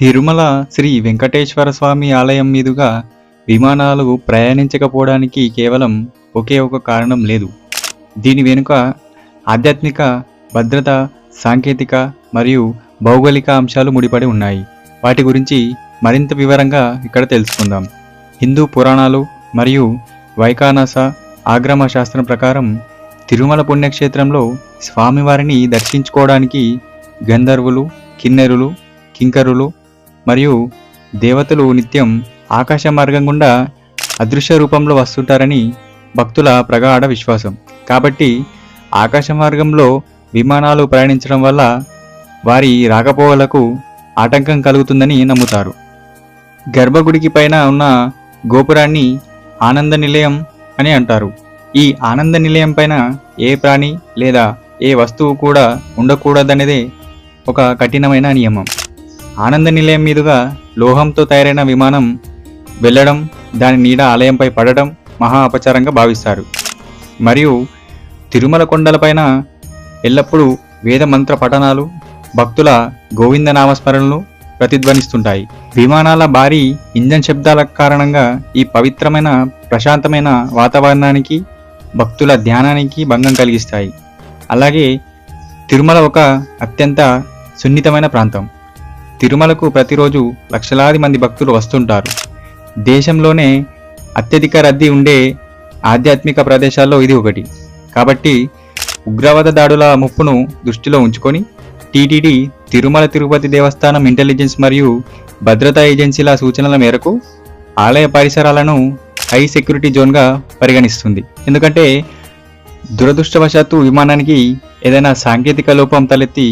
తిరుమల శ్రీ వెంకటేశ్వర స్వామి ఆలయం మీదుగా విమానాలు ప్రయాణించకపోవడానికి కేవలం ఒకే ఒక కారణం లేదు. దీని వెనుక ఆధ్యాత్మిక, భద్రత, సాంకేతిక మరియు భౌగోళిక అంశాలు ముడిపడి ఉన్నాయి. వాటి గురించి మరింత వివరంగా ఇక్కడ తెలుసుకుందాం. హిందూ పురాణాలు మరియు వైఖానస ఆగమ శాస్త్రం ప్రకారం తిరుమల పుణ్యక్షేత్రంలో స్వామివారిని దర్శించుకోవడానికి గంధర్వులు, కిన్నెరులు, కింకరులు మరియు దేవతలు నిత్యం ఆకాశ మార్గం గుండా అదృశ్య రూపంలో వస్తుంటారని భక్తుల ప్రగాఢ విశ్వాసం. కాబట్టి ఆకాశ మార్గంలో విమానాలు ప్రయాణించడం వల్ల వారి రాకపోకలకు ఆటంకం కలుగుతుందని నమ్ముతారు. గర్భగుడికి పైన ఉన్న గోపురాన్ని ఆనంద నిలయం అని అంటారు. ఈ ఆనంద నిలయం పైన ఏ ప్రాణి లేదా ఏ వస్తువు కూడా ఉండకూడదనేదే ఒక కఠినమైన నియమం. ఆనంద నిలయం మీదుగా లోహంతో తయారైన విమానం వెళ్ళడం, దాని నీడ ఆలయంపై పడడం మహా అపచారంగా భావిస్తారు. మరియు తిరుమల కొండలపైన ఎల్లప్పుడూ వేద మంత్ర పఠనాలు, భక్తుల గోవింద నామస్మరణలు ప్రతిధ్వనిస్తుంటాయి. విమానాల భారీ ఇంజన్ శబ్దాల కారణంగా ఈ పవిత్రమైన ప్రశాంతమైన వాతావరణానికి, భక్తుల ధ్యానానికి భంగం కలిగిస్తాయి. అలాగే తిరుమల ఒక అత్యంత సున్నితమైన ప్రాంతం. తిరుమలకు ప్రతిరోజు లక్షలాది మంది భక్తులు వస్తుంటారు. దేశంలోనే అత్యధిక రద్దీ ఉండే ఆధ్యాత్మిక ప్రదేశాల్లో ఇది ఒకటి. కాబట్టి ఉగ్రవాద దాడుల ముప్పును దృష్టిలో ఉంచుకొని టీటీడీ తిరుమల తిరుపతి దేవస్థానం ఇంటెలిజెన్స్ మరియు భద్రతా ఏజెన్సీల సూచనల మేరకు ఆలయ పరిసరాలను హై సెక్యూరిటీ జోన్గా పరిగణిస్తుంది. ఎందుకంటే దురదృష్టవశాత్తు విమానానికి ఏదైనా సాంకేతిక లోపం తలెత్తి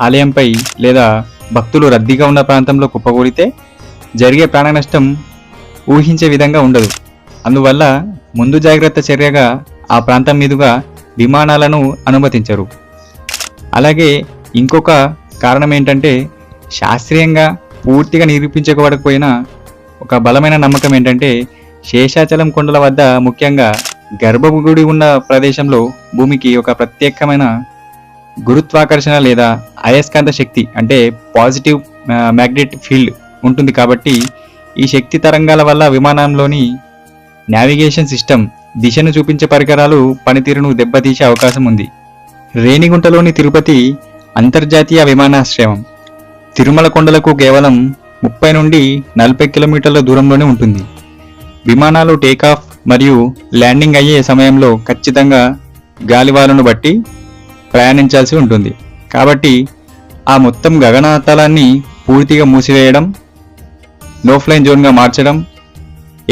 ఆలయంపై లేదా భక్తులు రద్దీగా ఉన్న ప్రాంతంలో కుప్పకూలితే జరిగే ప్రాణ నష్టం ఊహించే విధంగా ఉండదు. అందువల్ల ముందు జాగ్రత్త చర్యగా ఆ ప్రాంతం మీదుగా విమానాలను అనుమతించరు. అలాగే ఇంకొక కారణం ఏంటంటే, శాస్త్రీయంగా పూర్తిగా నిరూపించబడకపోయినా ఒక బలమైన నమ్మకం ఏంటంటే, శేషాచలం కొండల వద్ద ముఖ్యంగా గర్భగుడి ఉన్న ప్రదేశంలో భూమికి ఒక ప్రత్యేకమైన గురుత్వాకర్షణ లేదా అయస్కాంత శక్తి అంటే పాజిటివ్ మ్యాగ్నెటిక్ ఫీల్డ్ ఉంటుంది. కాబట్టి ఈ శక్తి తరంగాల వల్ల విమానంలోని నావిగేషన్ సిస్టమ్, దిశను చూపించే పరికరాలు పనితీరును దెబ్బతీసే అవకాశం ఉంది. రేణిగుంటలోని తిరుపతి అంతర్జాతీయ విమానాశ్రయం తిరుమల కొండలకు కేవలం 30 నుండి 40 కిలోమీటర్ల దూరంలోనే ఉంటుంది. విమానాలు టేకాఫ్ మరియు ల్యాండింగ్ అయ్యే సమయంలో ఖచ్చితంగా గాలివాలను బట్టి ప్రయాణించాల్సి ఉంటుంది. కాబట్టి ఆ మొత్తం గగనతలాన్ని పూర్తిగా మూసివేయడం, నో ఫ్లైన్ జోన్గా మార్చడం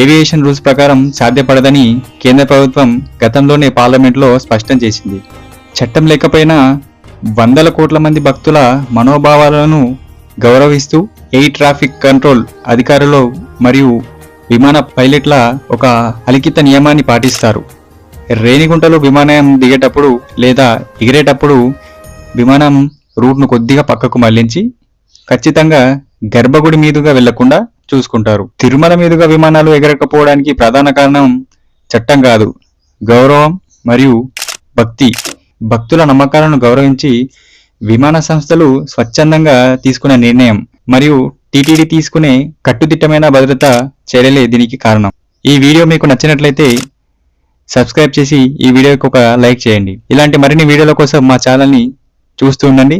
ఏవియేషన్ రూల్స్ ప్రకారం సాధ్యపడదని కేంద్ర ప్రభుత్వం గతంలోనే పార్లమెంట్లో స్పష్టం చేసింది. చట్టం లేకపోయినా వందల కోట్ల మంది భక్తుల మనోభావాలను గౌరవిస్తూ ఎయిర్ ట్రాఫిక్ కంట్రోల్ అధికారులు మరియు విమాన పైలట్ల ఒక అలిఖిత నియమాన్ని పాటిస్తారు. రేణిగుంటలో విమానం దిగేటప్పుడు లేదా ఎగిరేటప్పుడు విమానం రూట్ను కొద్దిగా పక్కకు మళ్లించి ఖచ్చితంగా గర్భగుడి మీదుగా వెళ్లకుండా చూసుకుంటారు. తిరుమల మీదుగా విమానాలు ఎగరకపోవడానికి ప్రధాన కారణం చట్టం కాదు, గౌరవం మరియు భక్తి. భక్తుల నమ్మకాలను గౌరవించి విమాన సంస్థలు స్వచ్ఛందంగా తీసుకునే నిర్ణయం మరియు టీటీడీ తీసుకునే కట్టుదిట్టమైన భద్రతా చర్యలే దీనికి కారణం. ఈ వీడియో మీకు నచ్చినట్లయితే సబ్స్క్రైబ్ చేసి ఈ వీడియోకి ఒక లైక్ చేయండి. ఇలాంటి మరిన్ని వీడియోల కోసం మా ఛానల్ని చూస్తూ ఉండండి.